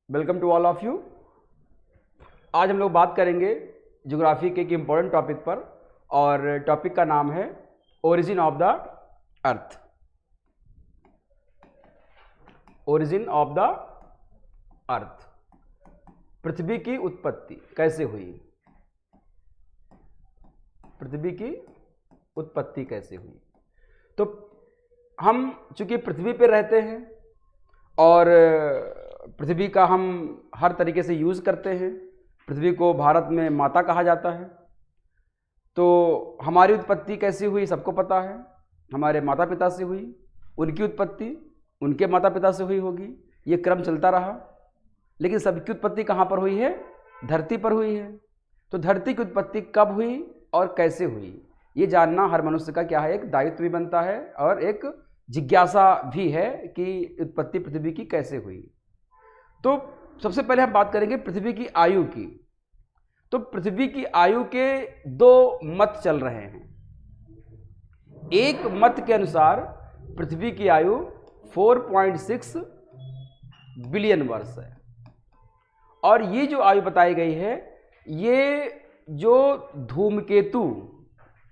Welcome to all of you. आज हम लोग बात करेंगे ज्योग्राफी के एक इम्पोर्टेंट टॉपिक पर, और टॉपिक का नाम है origin of the earth. Origin of the earth, पृथ्वी की उत्पत्ति कैसे हुई। पृथ्वी की उत्पत्ति कैसे हुई। तो हम चूंकि पृथ्वी पर रहते हैं और पृथ्वी का हम हर तरीके से यूज़ करते हैं, पृथ्वी को भारत में माता कहा जाता है। तो हमारी उत्पत्ति कैसी हुई सबको पता है, हमारे माता पिता से हुई, उनकी उत्पत्ति उनके माता पिता से हुई होगी, ये क्रम चलता रहा। लेकिन सबकी उत्पत्ति कहाँ पर हुई है? धरती पर हुई है। तो धरती की उत्पत्ति कब हुई और कैसे हुई, ये जानना हर मनुष्य का क्या है, एक दायित्व भी बनता है और एक जिज्ञासा भी है कि उत्पत्ति पृथ्वी की कैसे हुई। तो सबसे पहले हम बात करेंगे पृथ्वी की आयु की। तो पृथ्वी की आयु के दो मत चल रहे हैं। एक मत के अनुसार पृथ्वी की आयु 4.6 बिलियन वर्ष है, और ये जो आयु बताई गई है ये जो धूमकेतु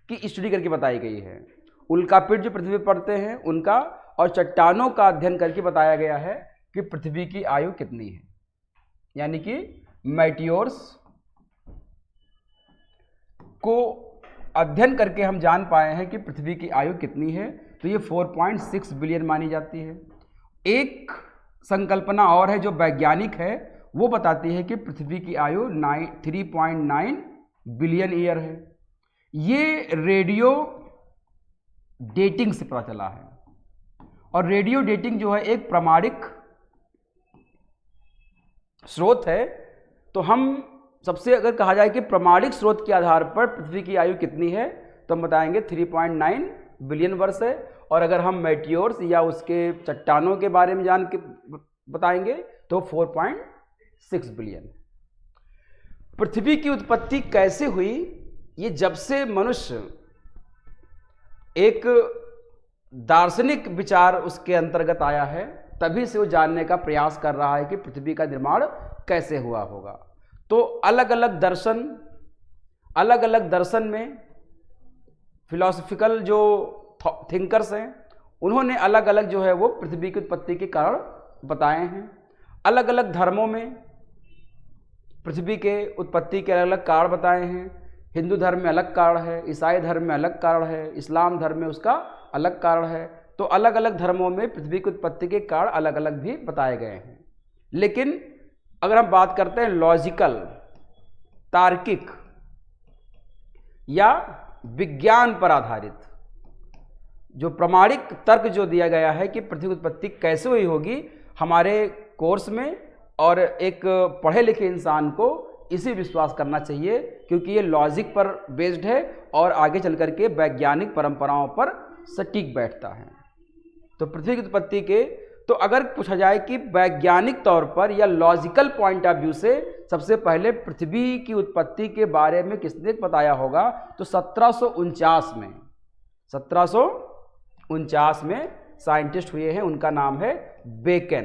की स्टडी करके बताई गई है, उल्कापिंड जो पृथ्वी पर पड़ते हैं उनका, और चट्टानों का अध्ययन करके बताया गया है कि पृथ्वी की आयु कितनी है। यानी कि मेटियोर्स को अध्ययन करके हम जान पाए हैं कि पृथ्वी की आयु कितनी है। तो ये 4.6 बिलियन मानी जाती है। एक संकल्पना और है जो वैज्ञानिक है, वो बताती है कि पृथ्वी की आयु 3.9 बिलियन ईयर है। ये रेडियो डेटिंग से पता चला है, और रेडियो डेटिंग जो है एक प्रामाणिक स्रोत है। तो हम सबसे अगर कहा जाए कि प्रामाणिक स्रोत के आधार पर पृथ्वी की आयु कितनी है, तो हम बताएंगे 3.9 बिलियन वर्ष है। और अगर हम मेटियोर्स या उसके चट्टानों के बारे में जान के बताएंगे तो 4.6 बिलियन। पृथ्वी की उत्पत्ति कैसे हुई, ये जब से मनुष्य एक दार्शनिक विचार उसके अंतर्गत आया है, तभी से वो जानने का प्रयास कर रहा है कि पृथ्वी का निर्माण कैसे हुआ होगा। तो अलग अलग दर्शन में फिलॉसफिकल जो थिंकर्स हैं, उन्होंने अलग अलग जो है वो पृथ्वी की उत्पत्ति के कारण बताए हैं। अलग अलग धर्मों में पृथ्वी के उत्पत्ति के अलग अलग कारण बताए हैं। हिंदू धर्म में अलग कारण है, ईसाई धर्म में अलग कारण है, इस्लाम धर्म में उसका अलग कारण है। तो अलग अलग धर्मों में पृथ्वी की उत्पत्ति के कारण अलग अलग भी बताए गए हैं। लेकिन अगर हम बात करते हैं लॉजिकल, तार्किक या विज्ञान पर आधारित, जो प्रामाणिक तर्क जो दिया गया है कि पृथ्वी की उत्पत्ति कैसे हुई होगी, हमारे कोर्स में और एक पढ़े लिखे इंसान को इसी विश्वास करना चाहिए, क्योंकि ये लॉजिक पर बेस्ड है और आगे चल करके वैज्ञानिक परंपराओं पर सटीक बैठता है। तो पृथ्वी की उत्पत्ति के, तो अगर पूछा जाए कि वैज्ञानिक तौर पर या लॉजिकल पॉइंट ऑफ व्यू से सबसे पहले पृथ्वी की उत्पत्ति के बारे में किसने बताया होगा, तो 1749 में साइंटिस्ट हुए हैं, उनका नाम है बेकन।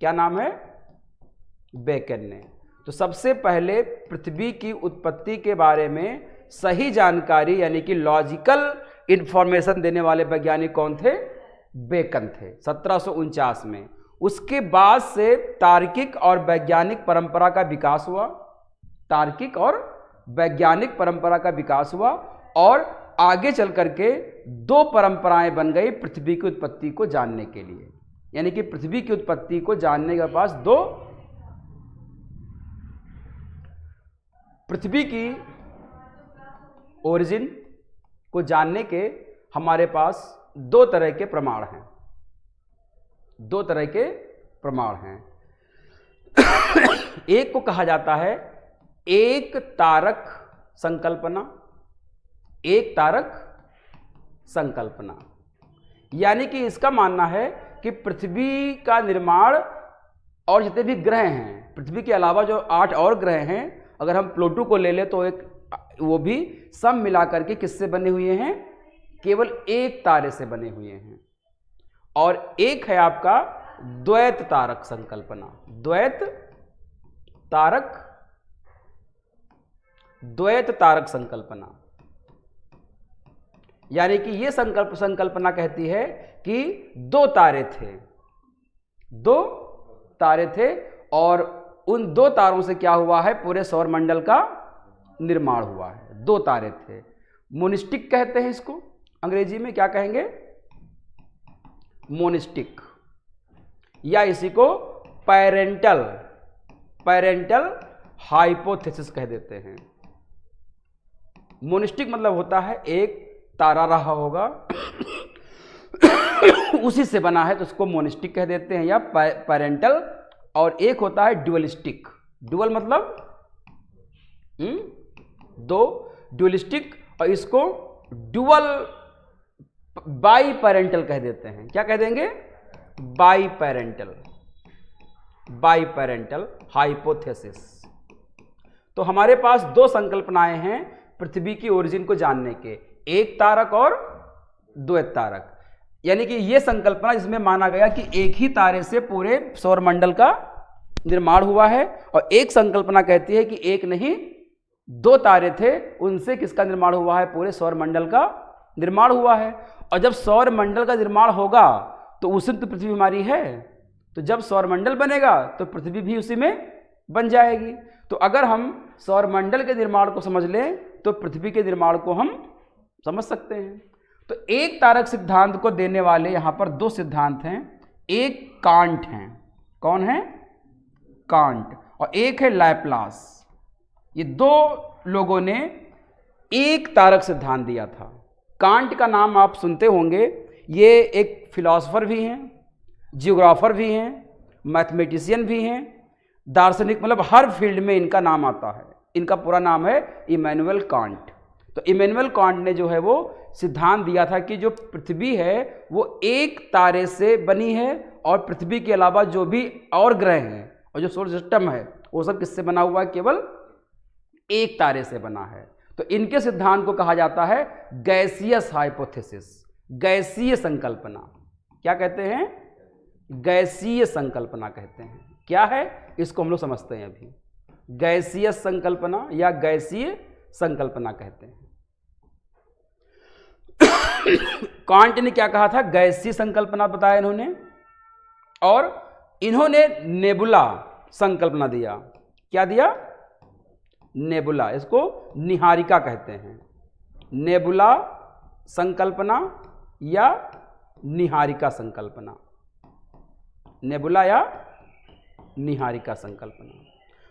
क्या नाम है? बेकन ने। तो सबसे पहले पृथ्वी की उत्पत्ति के बारे में सही जानकारी यानी कि लॉजिकल इंफॉर्मेशन देने वाले वैज्ञानिक कौन थे? बेकन थे, 1749 में। उसके बाद से तार्किक और वैज्ञानिक परंपरा का विकास हुआ, तार्किक और वैज्ञानिक परंपरा का विकास हुआ, और आगे चल करके दो परंपराएं बन गई पृथ्वी की उत्पत्ति को जानने के लिए। यानी कि पृथ्वी की उत्पत्ति को जानने के पास दो, पृथ्वी की ओरिजिन को जानने के हमारे पास दो तरह के प्रमाण हैं। दो तरह के प्रमाण हैं। एक को कहा जाता है एक तारक संकल्पना, एक तारक संकल्पना। यानी कि इसका मानना है कि पृथ्वी का निर्माण और जितने भी ग्रह हैं, पृथ्वी के अलावा जो 8 और ग्रह हैं, अगर हम प्लूटो को ले लें तो एक वो भी सब मिलाकर के किससे बने हुए हैं? केवल एक तारे से बने हुए हैं। और एक है आपका द्वैत तारक संकल्पना। द्वैत तारक संकल्पना, यानी कि ये संकल्पना कहती है कि दो तारे थे और उन दो तारों से क्या हुआ है, पूरे सौर मंडल का निर्माण हुआ है। दो तारे थे, मोनिस्टिक कहते हैं इसको, अंग्रेजी में क्या कहेंगे, मोनिस्टिक, या इसी को पैरेंटल हाइपोथेसिस कह देते हैं। मोनिस्टिक मतलब होता है एक तारा रहा होगा उसी से बना है तो उसको मोनिस्टिक कह देते हैं या पैरेंटल, और एक होता है ड्यूअलिस्टिक। ड्यूअल मतलब दो, ड्यूअलिस्टिक, और इसको ड्यूअल बाई पैरेंटल कह देते हैं। क्या कह देंगे, बाई पैरेंटल हाइपोथेसिस। तो हमारे पास दो संकल्पनाएं हैं पृथ्वी की ओरिजिन को जानने के, एक तारक और द्वैत तारक। यानी कि यह संकल्पना जिसमें माना गया कि एक ही तारे से पूरे सौरमंडल का निर्माण हुआ है, और एक संकल्पना कहती है कि एक नहीं दो तारे थे, उनसे किसका निर्माण हुआ है, पूरे सौरमंडल का निर्माण हुआ है। और जब सौरमंडल का निर्माण होगा तो उसी तो पृथ्वी हमारी है, तो जब सौरमंडल बनेगा तो पृथ्वी भी उसी में बन जाएगी। तो अगर हम सौरमंडल के निर्माण को समझ लें तो पृथ्वी के निर्माण को हम समझ सकते हैं। तो एक तारक सिद्धांत को देने वाले यहां पर दो सिद्धांत हैं, एक कांट हैं, कौन है, कांट, और एक है लैपलास। ये दो लोगों ने एक तारक सिद्धांत दिया था। कांट का नाम आप सुनते होंगे, ये एक फिलॉसफर भी हैं, जियोग्राफर भी हैं, मैथमेटिशियन भी हैं, दार्शनिक, मतलब हर फील्ड में इनका नाम आता है। इनका पूरा नाम है इमैनुअल कांट। तो इमैनुअल कांट ने जो है वो सिद्धांत दिया था कि जो पृथ्वी है वो एक तारे से बनी है, और पृथ्वी के अलावा जो भी और ग्रह हैं और जो सोलर सिस्टम है वो सब किससे बना हुआ है, केवल एक तारे से बना है। तो इनके सिद्धांत को कहा जाता है गैसियस हाइपोथेसिस, गैसीय संकल्पना। क्या कहते हैं, गैसीय संकल्पना कहते हैं। क्या है, इसको हम लोग समझते हैं अभी। गैसीय संकल्पना या गैसीय संकल्पना कहते हैं। कांट ने क्या कहा था, गैसीय संकल्पना बताया इन्होंने, और इन्होंने नेबुला संकल्पना दिया। क्या दिया, नेबुला, इसको निहारिका कहते हैं। नेबुला संकल्पना या निहारिका संकल्पना, नेबुला या निहारिका संकल्पना।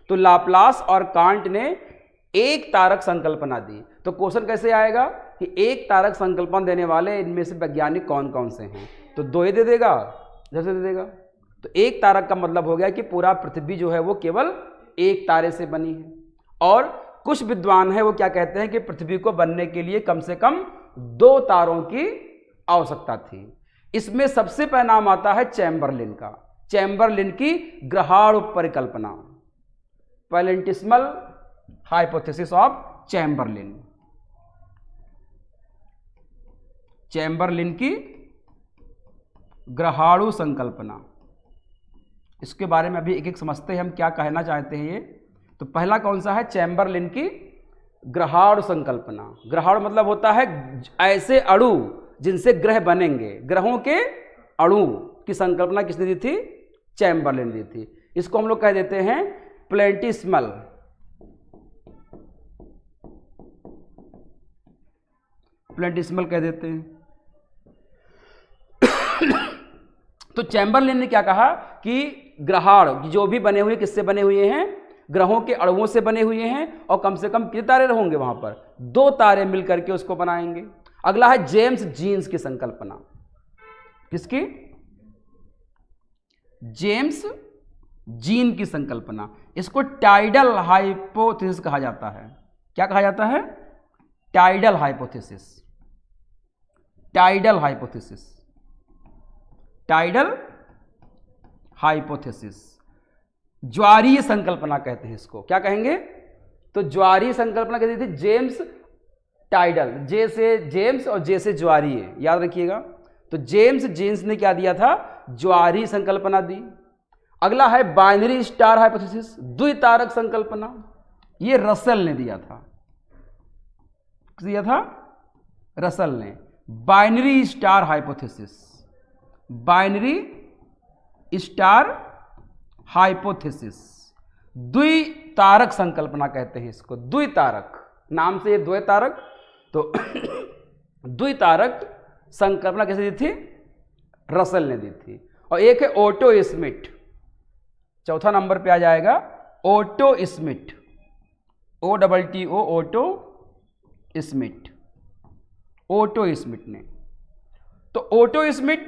तो लाप्लास और कांट ने एक तारक संकल्पना दी। तो क्वेश्चन कैसे आएगा कि एक तारक संकल्पना देने वाले इनमें से वैज्ञानिक कौन कौन से हैं, तो दो ही दे देगा, जैसे दे देगा। तो एक तारक का मतलब हो गया कि पूरा पृथ्वी जो है वो केवल एक तारे से बनी है। और कुछ विद्वान है वो क्या कहते हैं कि पृथ्वी को बनने के लिए कम से कम दो तारों की आवश्यकता थी। इसमें सबसे पहला नाम आता है चैम्बरलिन का, चैम्बरलिन की ग्रहाणु परिकल्पना, प्लेनेटिसिमल हाइपोथेसिस ऑफ चैम्बरलिन। चैम्बरलिन की ग्रहाणु संकल्पना, इसके बारे में अभी एक एक समझते हैं हम क्या कहना चाहते हैं ये। तो पहला कौन सा है, चैम्बरलिन की ग्रहाणु संकल्पना। ग्रहाणु मतलब होता है ऐसे अणु जिनसे ग्रह बनेंगे, ग्रहों के अणु की संकल्पना किसने दी थी, चैम्बरलिन दी थी। इसको हम लोग कह देते हैं प्लेनेटिसिमल, प्लेनेटिसिमल कह देते हैं। तो चैम्बरलिन ने क्या कहा कि ग्रहाणु जो भी बने हुए किससे बने हुए हैं, ग्रहों के अणुओं से बने हुए हैं, और कम से कम कितने तारे होंगे वहां पर, दो तारे मिलकर के उसको बनाएंगे। अगला है जेम्स जीन्स की संकल्पना। किसकी, जेम्स जीन की संकल्पना। इसको टाइडल हाइपोथेसिस कहा जाता है। क्या कहा जाता है, tidal hypothesis, tidal hypothesis, tidal hypothesis. ज्वारीय संकल्पना कहते हैं इसको। क्या कहेंगे, तो ज्वारीय संकल्पना कहती थी जेम्स टाइडल, जे से जेम्स और जे से ज्वारीय, याद रखिएगा। तो जेम्स जीन्स ने क्या दिया था? ज्वारीय संकल्पना दी। अगला है बाइनरी स्टार हाइपोथेसिस, द्वितारक संकल्पना, ये रसेल ने दिया था। दिया था रसेल ने। Binary star hypothesis, binary star hypothesis, द्वितारक संकल्पना कहते हैं इसको, द्वितारक नाम से ये द्वैतारक, तो द्वितारक संकल्पना कैसे दी थी? रसेल ने दी थी। और एक है ओटो स्मिथ, चौथा नंबर पे आ जाएगा Otto Smith, OTTO, Otto Smith, Otto Smith ने। तो ओटो स्मिथ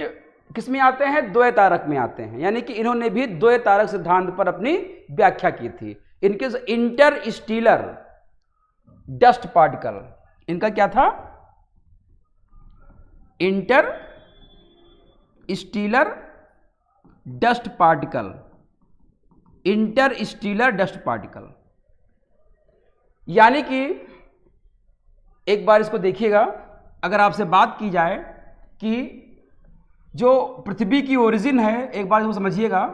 किस में आते हैं? द्वैतारक में आते हैं, यानी कि इन्होंने भी द्वैतारक सिद्धांत पर अपनी व्याख्या की थी। इनके इंटरस्टेलर डस्ट पार्टिकल, इनका क्या था? Interstellar dust particle, Interstellar dust particle. यानी कि एक बार इसको देखिएगा, अगर आपसे बात की जाए कि जो पृथ्वी की ओरिजिन है, एक बार इसको समझिएगा,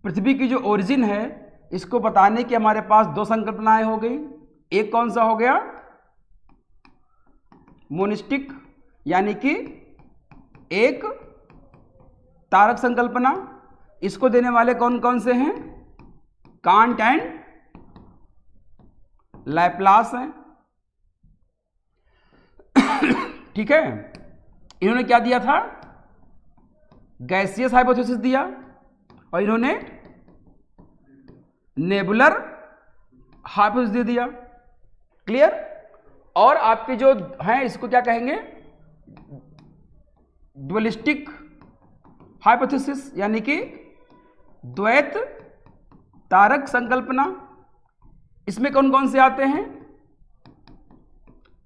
पृथ्वी की जो ओरिजिन है इसको बताने की हमारे पास दो संकल्पनाएं हो गई। एक कौन सा हो गया? मोनिस्टिक, यानी कि एक तारक संकल्पना। इसको देने वाले कौन कौन से हैं? कांट एंड लैप्लास हैं। ठीक है, इन्होंने क्या दिया था? गैसियस हाइपोथेसिस दिया, और इन्होंने नेबुलर हाइपोथेसिस दे दिया। क्लियर? और आपके जो हैं इसको क्या कहेंगे? ड्युअलिस्टिक हाइपोथेसिस, यानी कि द्वैत तारक संकल्पना। इसमें कौन कौन से आते हैं?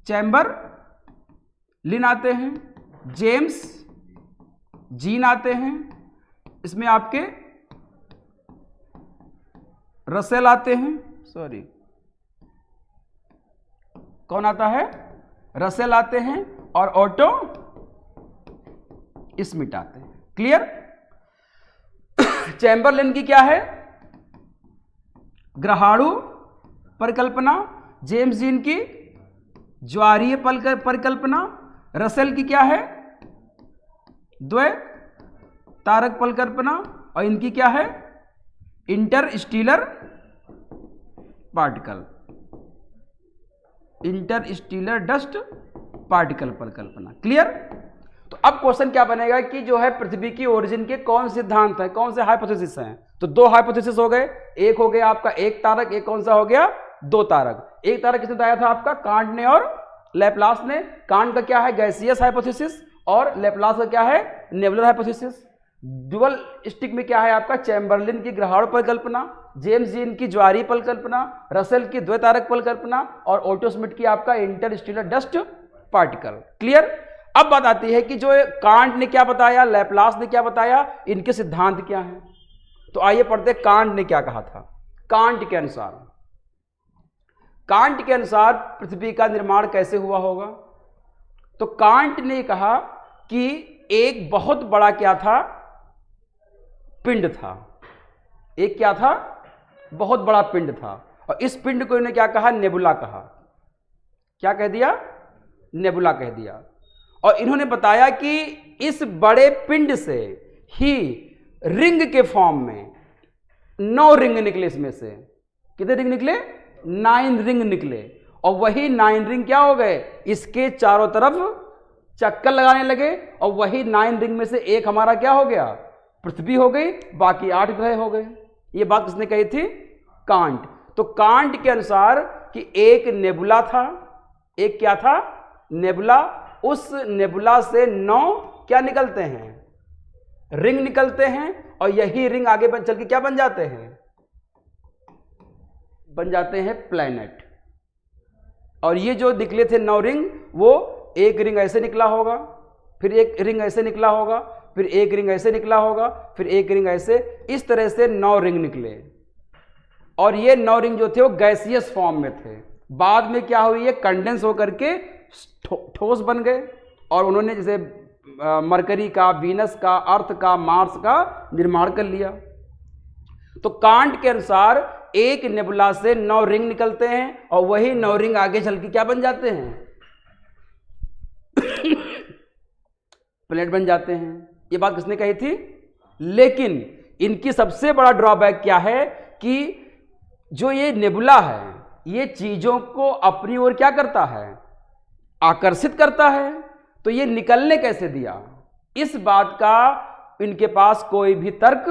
चैम्बरलिन आते हैं, जेम्स जीन आते हैं, इसमें आपके रसेल आते हैं, सॉरी कौन आता है? रसेल आते हैं, और ओटो स्मिथ आते हैं। क्लियर? चैम्बरलिन की क्या है? ग्रहाणु परिकल्पना। जेम्स जीन की ज्वारीय परिकल्पना। रसेल की क्या है? द्वैतारक परिकल्पना। और इनकी क्या है? Interstellar particle, Interstellar dust particle परिकल्पना। क्लियर? तो अब क्वेश्चन क्या बनेगा कि जो है पृथ्वी की ओरिजिन के कौन से सिद्धांत है, कौन से हाइपोथेसिस हैं? तो दो हाइपोथेसिस हो गए, एक हो गया आपका एक तारक, एक कौन सा हो गया? दो तारक। एक तारक किसने बताया था आपका? कांट ने और लैप्लास ने। कांट का क्या है? गैसियस हाइपोथेसिस, और लैप्लास का क्या है? Nebular hypothesis. ड्यूअल स्टिक में क्या है आपका? चैम्बरलिन की ग्रहाणु परिकल्पना, जेम्स जीन की ज्वारीय परिकल्पना, रसेल की द्वैतारक परिकल्पना, और ओटो स्मिथ की आपका इंटरस्टेलर डस्ट पार्टिकल। क्लियर? अब बात आती है कि जो कांट ने क्या बताया, लैप्लास ने क्या बताया, इनके सिद्धांत क्या हैं। तो आइए पढ़ते कांट ने क्या कहा था। कांट के अनुसार पृथ्वी का निर्माण कैसे हुआ होगा? तो कांट ने कहा कि एक बहुत बड़ा क्या था? पिंड था। एक क्या था? बहुत बड़ा पिंड था, और इस पिंड को इन्होंने क्या कहा? नेबुला कहा। क्या कह दिया? नेबुला कह दिया। और इन्होंने बताया कि इस बड़े पिंड से ही रिंग के फॉर्म में 9 रिंग निकले। इसमें से कितने रिंग निकले? 9 रिंग निकले। और वही 9 रिंग क्या हो गए? इसके चारों तरफ चक्कर लगाने लगे, और वही 9 रिंग में से एक हमारा क्या हो गया? पृथ्वी हो गई, बाकी 8 ग्रह हो गए। ये बात किसने कही थी? कांट। तो कांट के अनुसार कि एक नेबुला था, एक क्या था? नेबुला। उस नेबुला से 9 क्या निकलते हैं? रिंग निकलते हैं, और यही रिंग आगे चल के क्या बन जाते हैं? बन जाते हैं प्लैनेट। और ये जो निकले थे 9 रिंग, वो एक रिंग ऐसे निकला होगा, फिर एक रिंग ऐसे निकला होगा, फिर एक रिंग ऐसे निकला होगा, फिर एक रिंग ऐसे, इस तरह से 9 रिंग निकले। और ये 9 रिंग जो थे वो गैसियस फॉर्म में थे। बाद में क्या हुई? ये कंडेंस होकर के ठोस बन गए, और उन्होंने जैसे मरकरी का, वीनस का, अर्थ का, मार्स का निर्माण कर लिया। तो कांट के अनुसार एक नेबुला से 9 रिंग निकलते हैं और वही 9 रिंग आगे चल के क्या बन जाते हैं? प्लेनेट बन जाते हैं। ये बात किसने कही थी? लेकिन इनकी सबसे बड़ा ड्रॉबैक क्या है कि जो ये नेबुला है ये चीजों को अपनी ओर क्या करता है? आकर्षित करता है। तो ये निकलने कैसे दिया? इस बात का इनके पास कोई भी तर्क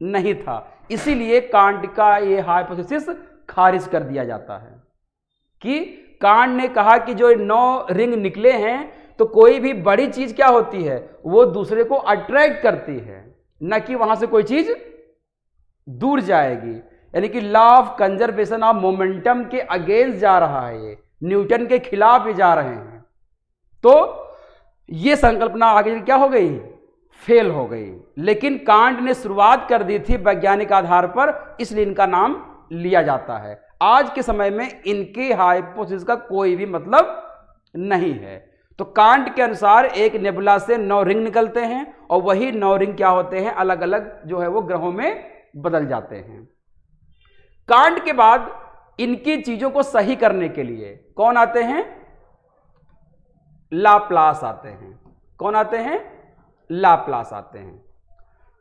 नहीं था। इसीलिए कांट का ये हाइपोथेसिस खारिज कर दिया जाता है कि कांट ने कहा कि जो 9 रिंग निकले हैं तो कोई भी बड़ी चीज क्या होती है? वो दूसरे को अट्रैक्ट करती है, न कि वहां से कोई चीज दूर जाएगी। यानी कि law of conservation of momentum के अगेंस्ट जा रहा है, ये न्यूटन के खिलाफ ही जा रहे हैं। तो ये संकल्पना आगे क्या हो गई? फेल हो गई। लेकिन कांट ने शुरुआत कर दी थी वैज्ञानिक आधार पर, इसलिए इनका नाम लिया जाता है। आज के समय में इनके हाइपोथेसिस का कोई भी मतलब नहीं है। तो कांट के अनुसार एक नेबुला से 9 रिंग निकलते हैं और वही 9 रिंग क्या होते हैं? अलग अलग जो है वो ग्रहों में बदल जाते हैं। कांट के बाद इनकी चीजों को सही करने के लिए कौन आते हैं? लाप्लास आते हैं। कौन आते हैं? लाप्लास आते हैं।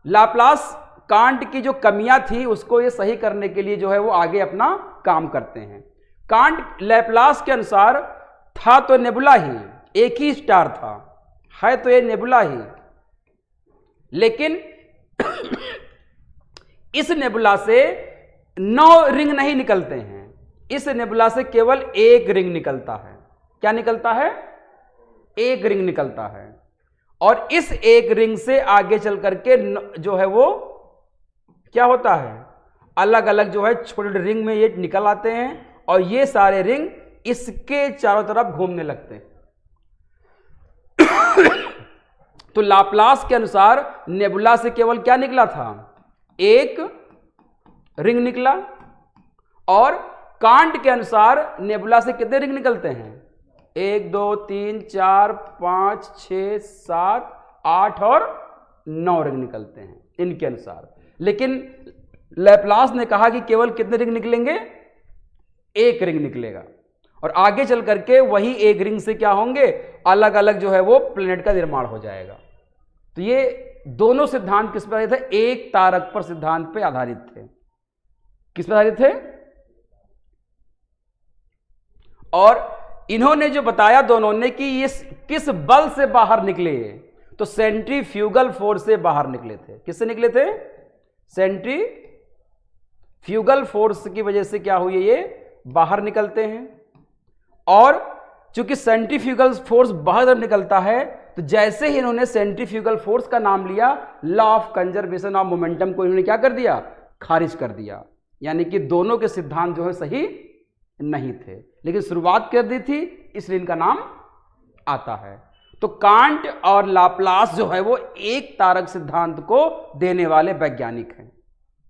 लाप्लास कांट की जो कमियां थी उसको ये सही करने के लिए जो है वो आगे अपना काम करते हैं। कांट लैप्लास के अनुसार था तो नेबुला ही, एक ही स्टार था, है तो ये नेबुला ही, लेकिन इस नेबुला से 9 रिंग नहीं निकलते हैं। इस नेबुला से केवल 1 रिंग निकलता है। क्या निकलता है? 1 रिंग निकलता है। और इस 1 रिंग से आगे चल करके जो है वो क्या होता है? अलग अलग जो है छोटे रिंग में ये निकल आते हैं और ये सारे रिंग इसके चारों तरफ घूमने लगते हैं। तो लाप्लास के अनुसार नेबुला से केवल क्या निकला था? 1 रिंग निकला। और कांट के अनुसार नेबुला से कितने रिंग निकलते हैं? 1 2 3 4 5 6 7 8 और 9 रिंग निकलते हैं इनके अनुसार। लेकिन लैप्लास ने कहा कि केवल कितने रिंग निकलेंगे? 1 रिंग निकलेगा। और आगे चल करके वही 1 रिंग से क्या होंगे? अलग अलग जो है वो प्लेनेट का निर्माण हो जाएगा। तो ये दोनों सिद्धांत किस पर आधारित थे? एक तारक पर सिद्धांत पे आधारित थे। किस पर आधारित थे? और इन्होंने जो बताया दोनों ने कि ये किस बल से बाहर निकले, तो सेंट्रीफ्यूगल फोर्स से बाहर निकले थे। किससे निकले थे? सेंट्रीफ्यूगल फोर्स की वजह से क्या हुई है? ये बाहर निकलते हैं। और चूंकि सेंट्रीफ्यूगल फोर्स बाहर निकलता है तो जैसे ही इन्होंने सेंट्रीफ्यूगल फोर्स का नाम लिया, law of conservation of momentum को इन्होंने क्या कर दिया? खारिज कर दिया। यानी कि दोनों के सिद्धांत जो है सही नहीं थे, लेकिन शुरुआत कर दी थी, इसलिए इनका नाम आता है। तो कांट और लाप्लास जो है वो एक तारक सिद्धांत को देने वाले वैज्ञानिक हैं।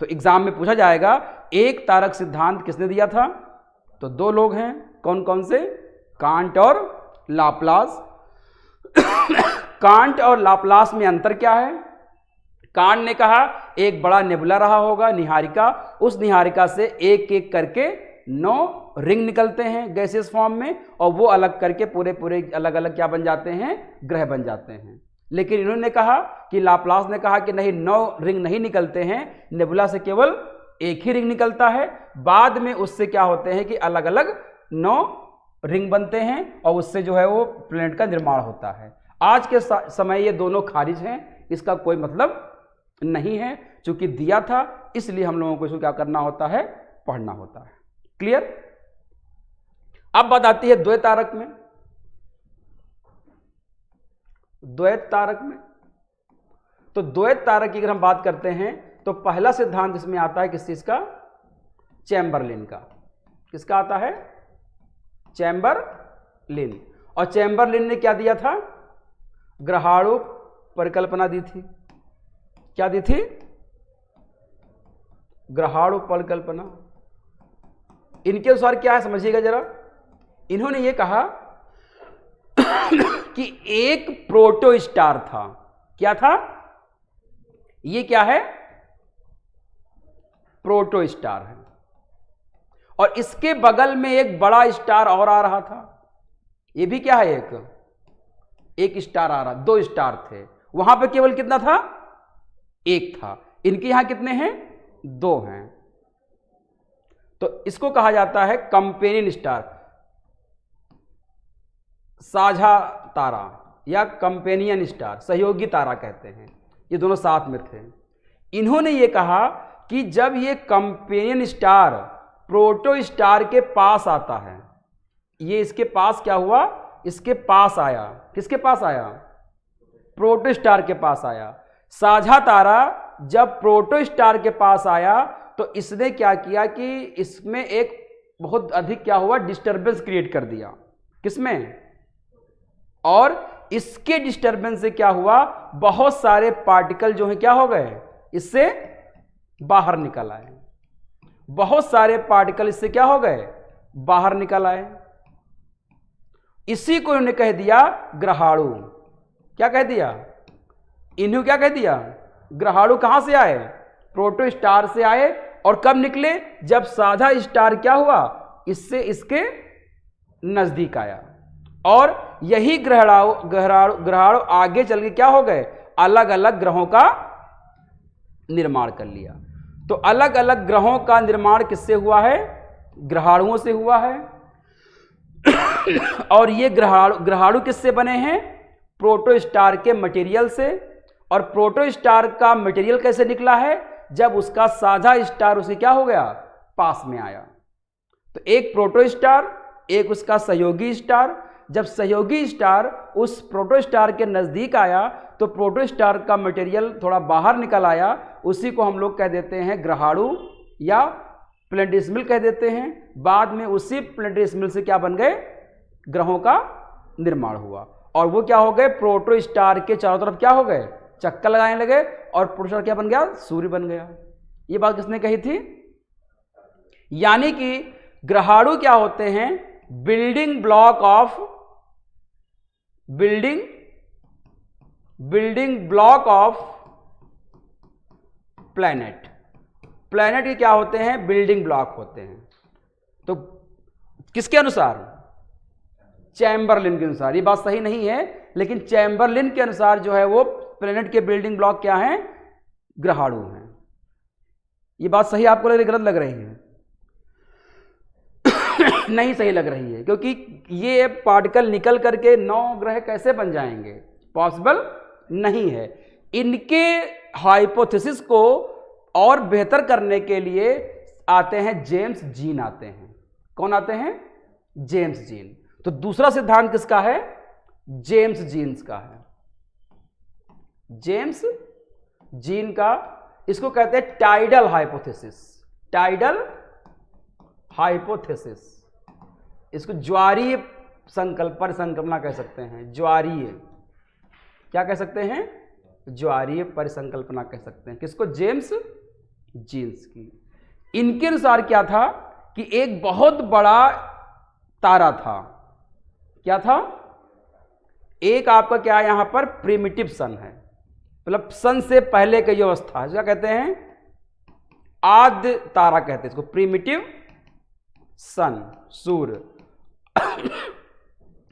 तो एग्जाम में पूछा जाएगा एक तारक सिद्धांत किसने दिया था? तो 2 लोग हैं। कौन कौन से? कांट और लाप्लास। कांट और लाप्लास में अंतर क्या है? कांट ने कहा एक बड़ा नेबुला रहा होगा, निहारिका, उस निहारिका से एक एक करके 9 रिंग निकलते हैं गैसियस फॉर्म में, और वो अलग करके पूरे पूरे अलग अलग क्या बन जाते हैं? ग्रह बन जाते हैं। लेकिन इन्होंने कहा कि लाप्लास ने कहा कि नहीं, 9 रिंग नहीं निकलते हैं, नेबुला से केवल 1 ही रिंग निकलता है। बाद में उससे क्या होते हैं कि अलग अलग 9 रिंग बनते हैं और उससे जो है वो प्लेनेट का निर्माण होता है। आज के समय ये दोनों खारिज हैं, इसका कोई मतलब नहीं है। चूंकि दिया था इसलिए हम लोगों को इसको क्या करना होता है? पढ़ना होता है। क्लियर? अब बात आती है द्वैत तारक में। द्वैत तारक में तो द्वैत तारक की अगर हम बात करते हैं तो पहला सिद्धांत इसमें आता है किस चीज का? चैम्बरलिन का। किसका आता है? चैम्बरलिन। और चैम्बरलिन ने क्या दिया था? ग्रहाणु परिकल्पना दी थी। क्या दी थी? ग्रहाणु परिकल्पना। इनके अनुसार क्या है समझिएगा जरा। इन्होंने ये कहा कि एक प्रोटो स्टार था। क्या था? ये क्या है? प्रोटो स्टार है। और इसके बगल में एक बड़ा स्टार और आ रहा था। ये भी क्या है? एक स्टार आ रहा, दो स्टार थे। वहां पे केवल कितना था? एक था। इनके यहां कितने हैं? दो हैं। तो इसको कहा जाता है कंपेनियन स्टार, साझा तारा या कंपेनियन स्टार, सहयोगी तारा कहते हैं। ये दोनों साथ में थे। इन्होंने ये कहा कि जब ये कंपेनियन स्टार प्रोटो स्टार के पास आता है, ये इसके पास क्या हुआ? इसके पास आया। किसके पास आया? प्रोटो स्टार के पास आया। साझा तारा जब प्रोटो स्टार के पास आया तो इसने क्या किया कि इसमें एक बहुत अधिक क्या हुआ? डिस्टरबेंस क्रिएट कर दिया। किसमें? और इसके डिस्टरबेंस से क्या हुआ? बहुत सारे पार्टिकल जो हैं क्या हो गए? इससे बाहर निकल आए। बहुत सारे पार्टिकल इससे क्या हो गए? बाहर निकल आए। इसी को इन्होंने कह दिया ग्रहाणु। क्या कह दिया? इन्होंने क्या कह दिया? ग्रहाणु। कहां से आए? प्रोटो स्टार से आए। और कब निकले? जब साझा स्टार क्या हुआ? इससे इसके नजदीक आया। और यही ग्रहाणु आगे चल के क्या हो गए? अलग अलग ग्रहों का निर्माण कर लिया। तो अलग अलग ग्रहों का निर्माण किससे हुआ है? ग्रहाणुओं से हुआ है। और ये ग्रहाणु किससे बने हैं? प्रोटो स्टार के मटेरियल से। और प्रोटो स्टार का मटेरियल कैसे निकला है? जब उसका साझा स्टार उसे क्या हो गया? पास में आया। तो एक प्रोटो स्टार, एक उसका सहयोगी स्टार। जब सहयोगी स्टार उस प्रोटो स्टार के नजदीक आया तो प्रोटो स्टार का मटेरियल थोड़ा बाहर निकल आया। उसी को हम लोग कह देते हैं ग्रहाणु या प्लेनेटेसिमल कह देते हैं। बाद में उसी प्लेनेटेसिमल से क्या बन गए? ग्रहों का निर्माण हुआ। और वो क्या हो गए? प्रोटो स्टार के चारों तरफ क्या हो गए? चक्कर लगाने लगे। और प्रोटो स्टार क्या बन गया? सूर्य बन गया। ये बात किसने कही थी? यानी कि ग्रहाणु क्या होते हैं? Building block of planet. Planet ये क्या होते हैं? बिल्डिंग ब्लॉक होते हैं। तो किसके अनुसार? चैम्बरलिन के अनुसार। ये बात सही नहीं है, लेकिन चैम्बरलिन के अनुसार जो है वो प्लैनेट के बिल्डिंग ब्लॉक क्या हैं? ग्रहाणु हैं। ये बात सही आपको लग रही, गलत लग रही है? नहीं सही लग रही है, क्योंकि ये पार्टिकल निकल करके 9 ग्रह कैसे बन जाएंगे? पॉसिबल नहीं है। इनके हाइपोथेसिस को और बेहतर करने के लिए आते हैं जेम्स जीन आते हैं। कौन आते हैं? James gene. तो दूसरा सिद्धांत किसका है? जेम्स जीन्स का है। जेम्स जीन का। इसको कहते हैं टाइडल हाइपोथेसिस। Tidal hypothesis. इसको ज्वारीय परिसंकल्पना कह सकते हैं। ज्वारीय क्या कह सकते हैं? ज्वारीय परिसंकल्पना कह सकते हैं। किसको? जेम्स जीन्स की। इनके अनुसार क्या था कि एक बहुत बड़ा तारा था। क्या था? एक आपका क्या है यहां पर? प्रिमिटिव सन है। मतलब सन से पहले की जो अवस्था है, क्या कहते हैं? आद्य तारा कहते हैं इसको। प्रिमिटिव सन, सूर्य।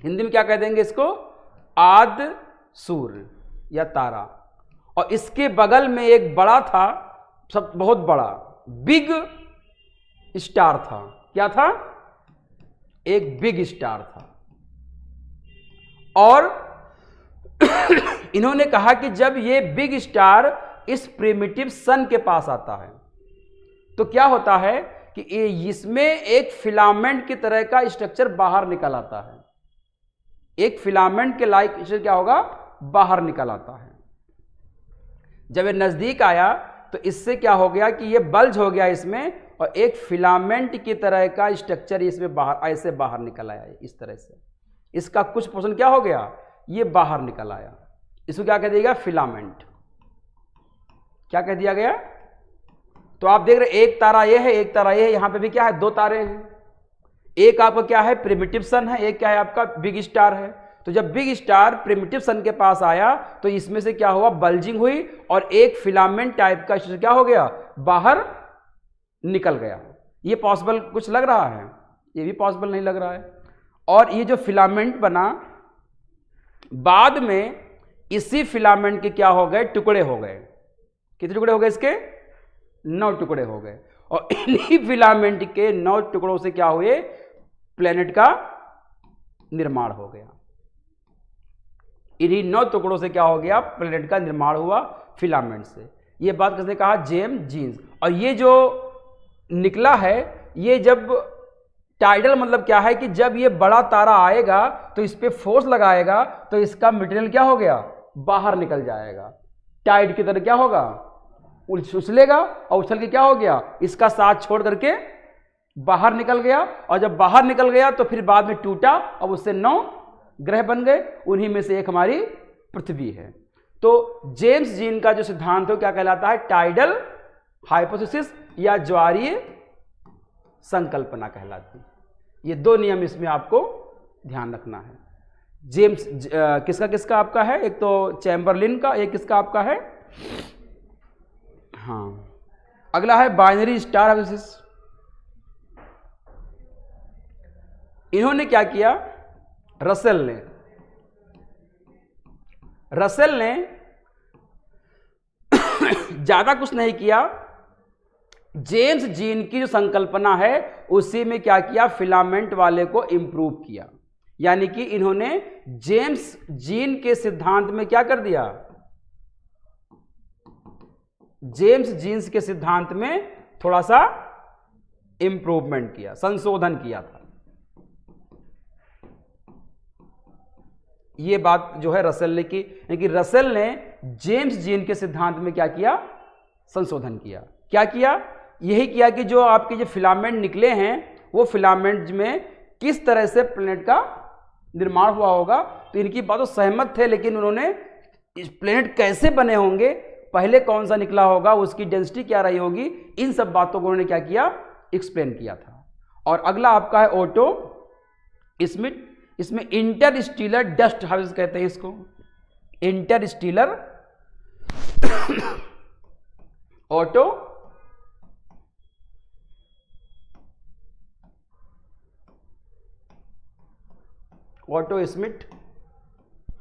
हिंदी में क्या कह देंगे इसको? आद्य सूर्य या तारा। और इसके बगल में एक बड़ा था, सब बहुत बड़ा बिग स्टार था। क्या था? एक बिग स्टार था। और इन्होंने कहा कि जब ये बिग स्टार इस प्रिमिटिव सन के पास आता है तो क्या होता है कि इसमें एक फिलामेंट की तरह का स्ट्रक्चर बाहर निकल आता है। एक फिलामेंट के लाइक स्ट्रक्चर क्या होगा? बाहर निकल आता है। जब ये नजदीक आया तो इससे क्या हो गया कि ये बल्ज हो गया इसमें, और एक फिलामेंट की तरह का स्ट्रक्चर इसमें बाहर ऐसे बाहर निकल आया। इस तरह से इसका कुछ पोर्शन क्या हो गया? ये बाहर निकल आया। इसको क्या कह दिया गया? फिलामेंट। क्या कह दिया गया? तो आप देख रहे एक तारा ये है, एक तारा ये है। यहां पे भी क्या है? 2 तारे हैं। एक आपका क्या है? प्रिमिटिव सन है। एक क्या है? आपका बिग स्टार है। तो जब बिग स्टार प्रिमिटिव सन के पास आया तो इसमें से क्या हुआ, बल्जिंग हुई और एक फिलामेंट टाइप का स्ट्रक्चर क्या हो गया, बाहर निकल गया। ये पॉसिबल कुछ लग रहा है? ये भी पॉसिबल नहीं लग रहा है। और ये जो फिलामेंट बना, बाद में इसी फिलामेंट के क्या हो गए, टुकड़े हो गए। कितने टुकड़े हो गए इसके? 9 टुकड़े हो गए। और इन्हीं फिलामेंट के 9 टुकड़ों से क्या हुए, प्लेनेट का निर्माण हो गया। इन्हीं 9 टुकड़ों से क्या हो गया, प्लेनेट का निर्माण हुआ फिलामेंट से। ये बात किसने कहा, जेम्स जीन्स। और ये जो निकला है, ये जब टाइडल मतलब क्या है कि जब ये बड़ा तारा आएगा तो इस पे फोर्स लगाएगा तो इसका मटेरियल क्या हो गया, बाहर निकल जाएगा। टाइड की तरह क्या होगा, उछलेगा और उछल के क्या हो गया, इसका साथ छोड़ करके बाहर निकल गया। और जब बाहर निकल गया तो फिर बाद में टूटा और उससे 9 ग्रह बन गए। उन्हीं में से एक हमारी पृथ्वी है। तो जेम्स जीन का जो सिद्धांत है क्या कहलाता है, टाइडल हाइपोथेसिस या ज्वारीय संकल्पना कहलाती है। ये 2 नियम इसमें आपको ध्यान रखना है। जेम्स किसका किसका आपका है, एक तो चैम्बरलिन का, एक किसका आपका है, हाँ अगला है बाइनरी स्टार हाइपोथेसिस। इन्होंने क्या किया, रसेल ने ज्यादा कुछ नहीं किया, जेम्स जीन की जो संकल्पना है उसी में क्या किया, फिलामेंट वाले को इंप्रूव किया। यानी कि इन्होंने जेम्स जीन के सिद्धांत में क्या कर दिया, जेम्स जीन्स के सिद्धांत में थोड़ा सा इंप्रूवमेंट किया, संशोधन किया था। ये बात जो है रसेल ने की, यानी कि रसेल ने जेम्स जीन के सिद्धांत में क्या किया, संशोधन किया। क्या किया, यही किया कि जो आपके जो फिलामेंट निकले हैं वो फिलामेंट में किस तरह से प्लेनेट का निर्माण हुआ होगा। तो इनकी बातों सहमत थे, लेकिन उन्होंने इस प्लेनेट कैसे बने होंगे, पहले कौन सा निकला होगा, उसकी डेंसिटी क्या रही होगी, इन सब बातों को उन्होंने क्या किया, एक्सप्लेन किया था। और अगला आपका है ओटो स्मिथ। इसमें इंटरस्टेलर डस्ट हाउस कहते हैं इसको, Interstellar auto Smith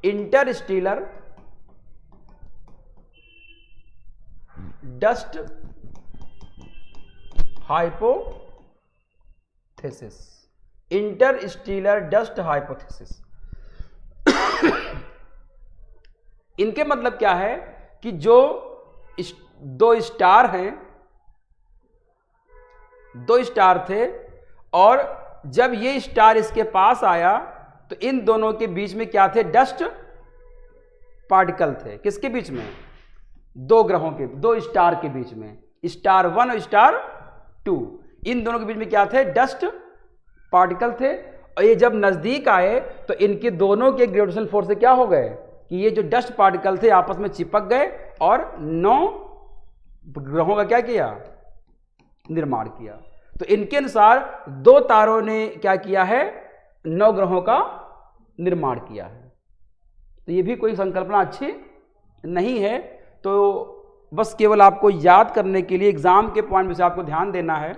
Interstellar dust hypothesis, Interstellar dust hypothesis. इनके मतलब क्या है कि जो 2 स्टार हैं, 2 स्टार थे और जब ये स्टार इसके पास आया तो इन दोनों के बीच में क्या थे, डस्ट पार्टिकल थे। किसके बीच में, 2 ग्रहों के, 2 स्टार के बीच में, स्टार 1 और स्टार 2, इन दोनों के बीच में क्या थे, डस्ट पार्टिकल थे। और ये जब नजदीक आए तो इनके दोनों के ग्रेविटेशनल फोर्स से क्या हो गए कि ये जो डस्ट पार्टिकल थे आपस में चिपक गए और 9 ग्रहों का क्या किया, निर्माण किया। तो इनके अनुसार 2 तारों ने क्या किया है, 9 ग्रहों का निर्माण किया है। तो ये भी कोई संकल्पना अच्छी नहीं है। तो बस केवल आपको याद करने के लिए एग्जाम के पॉइंट से आपको ध्यान देना है।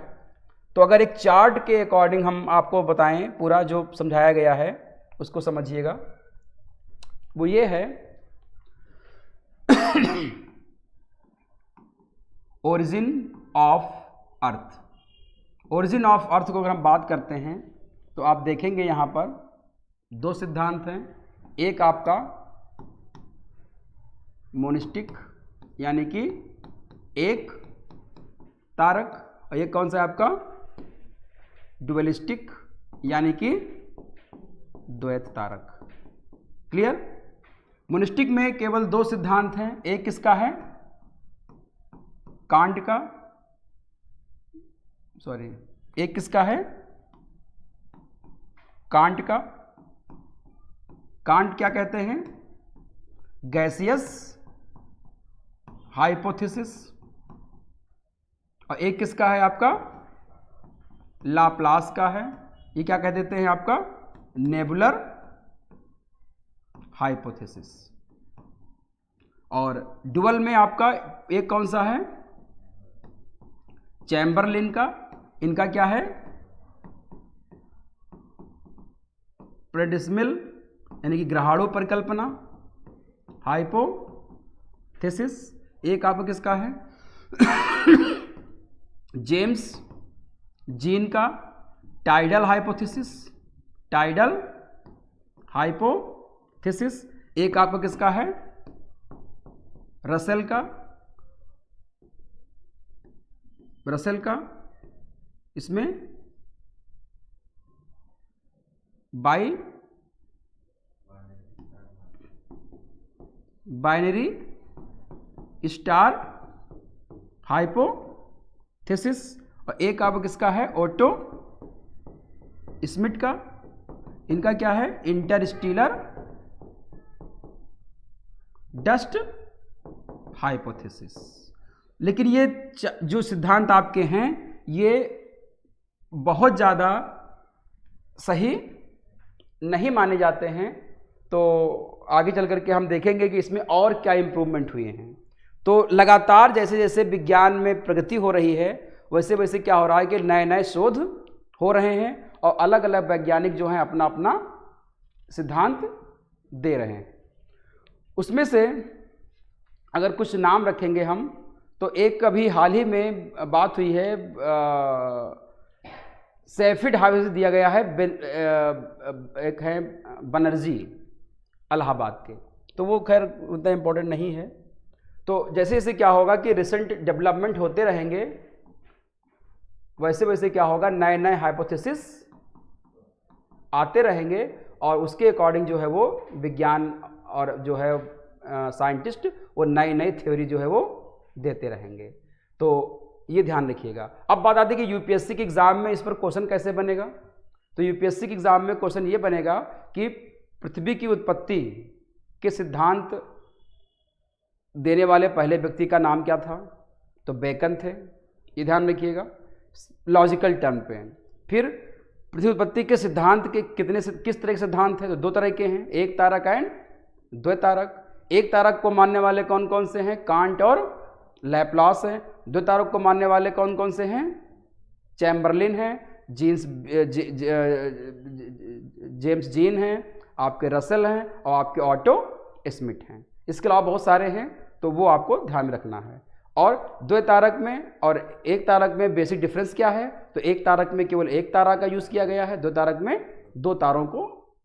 तो अगर एक चार्ट के अकॉर्डिंग हम आपको बताएं, पूरा जो समझाया गया है उसको समझिएगा। वो ये है origin of earth. Origin of earth को अगर हम बात करते हैं तो आप देखेंगे यहाँ पर 2 सिद्धांत हैं। एक आपका मोनिस्टिक यानी कि एक तारक, और ये कौन सा है आपका डुअलिस्टिक यानी कि द्वैत तारक। क्लियर। मोनिस्टिक में केवल 2 सिद्धांत हैं। एक किसका है, कांट का, एक किसका है, कांट का। कांट क्या कहते हैं, गैसियस हाइपोथेसिस। और एक किसका है आपका, लाप्लास का है। ये क्या कह देते हैं आपका, नेबुलर हाइपोथेसिस। और डुअल में आपका एक कौन सा है, चैम्बरलिन का, इनका क्या है, प्रेडिसमिल यानी कि ग्रहाणु परिकल्पना, हाइपोथेसिस। एक आपका किसका है, जेम्स जीन का टाइडल हाइपोथेसिस, टाइडल हाइपोथेसिस। एक आपका किसका है, रसेल का, रसेल का, इसमें बाइनरी स्टार हाइपोथेसिस। और एक आपका किसका है, ओटो स्मिथ का, इनका क्या है, इंटरस्टेलर डस्ट हाइपोथेसिस। लेकिन ये जो सिद्धांत आपके हैं ये बहुत ज़्यादा सही नहीं माने जाते हैं, तो आगे चल करके हम देखेंगे कि इसमें और क्या इम्प्रूवमेंट हुए हैं। तो लगातार जैसे जैसे विज्ञान में प्रगति हो रही है वैसे वैसे क्या हो रहा है कि नए नए शोध हो रहे हैं और अलग अलग वैज्ञानिक जो हैं अपना अपना सिद्धांत दे रहे हैं। उसमें से अगर कुछ नाम रखेंगे हम, तो एक कभी हाल ही में बात हुई है, सैफिड हाइपोथेसिस दिया गया है, एक है बनर्जी इलाहाबाद के, तो वो खैर उतना इम्पोर्टेंट नहीं है। तो जैसे जैसे क्या होगा कि रिसेंट डेवलपमेंट होते रहेंगे वैसे वैसे क्या होगा, नए नए हाइपोथेसिस आते रहेंगे और उसके अकॉर्डिंग जो है वो विज्ञान और जो है साइंटिस्ट वो नई नई थ्योरी जो है वो देते रहेंगे। तो ये ध्यान रखिएगा। अब बात आती है कि यूपीएससी के एग्जाम में इस पर क्वेश्चन कैसे बनेगा। तो यूपीएससी के एग्जाम में क्वेश्चन ये बनेगा कि पृथ्वी की उत्पत्ति के सिद्धांत देने वाले पहले व्यक्ति का नाम क्या था, तो बेकन थे, ये ध्यान रखिएगा लॉजिकल टर्म पे। फिर पृथ्वी उत्पत्ति के सिद्धांत के किस तरह के सिद्धांत हैं, तो दो तरह के हैं, एक तारक एंड द्वितारक। एक तारक को मानने वाले कौन कौन से हैं, कांट और लैप्लास हैं। द्वितारक को मानने वाले कौन कौन से हैं, चैम्बरलिन हैं, जेम्स जीन हैं, आपके रसेल हैं और आपके ऑटो स्मिथ हैं। इसके अलावा बहुत सारे हैं, तो वो आपको ध्यान में रखना है। और द्वितारक में और एक तारक में बेसिक डिफरेंस क्या है, तो एक तारक में केवल एक तारा का यूज़ किया गया है, द्वितारक में दो तारों को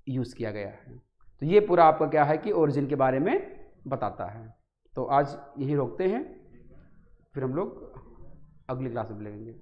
यूज़ किया गया है। तो ये पूरा आपका क्या है कि ओरिजिन के बारे में बताता है। तो आज यही रोकते हैं, फिर हम लोग अगली क्लास में मिलेंगे।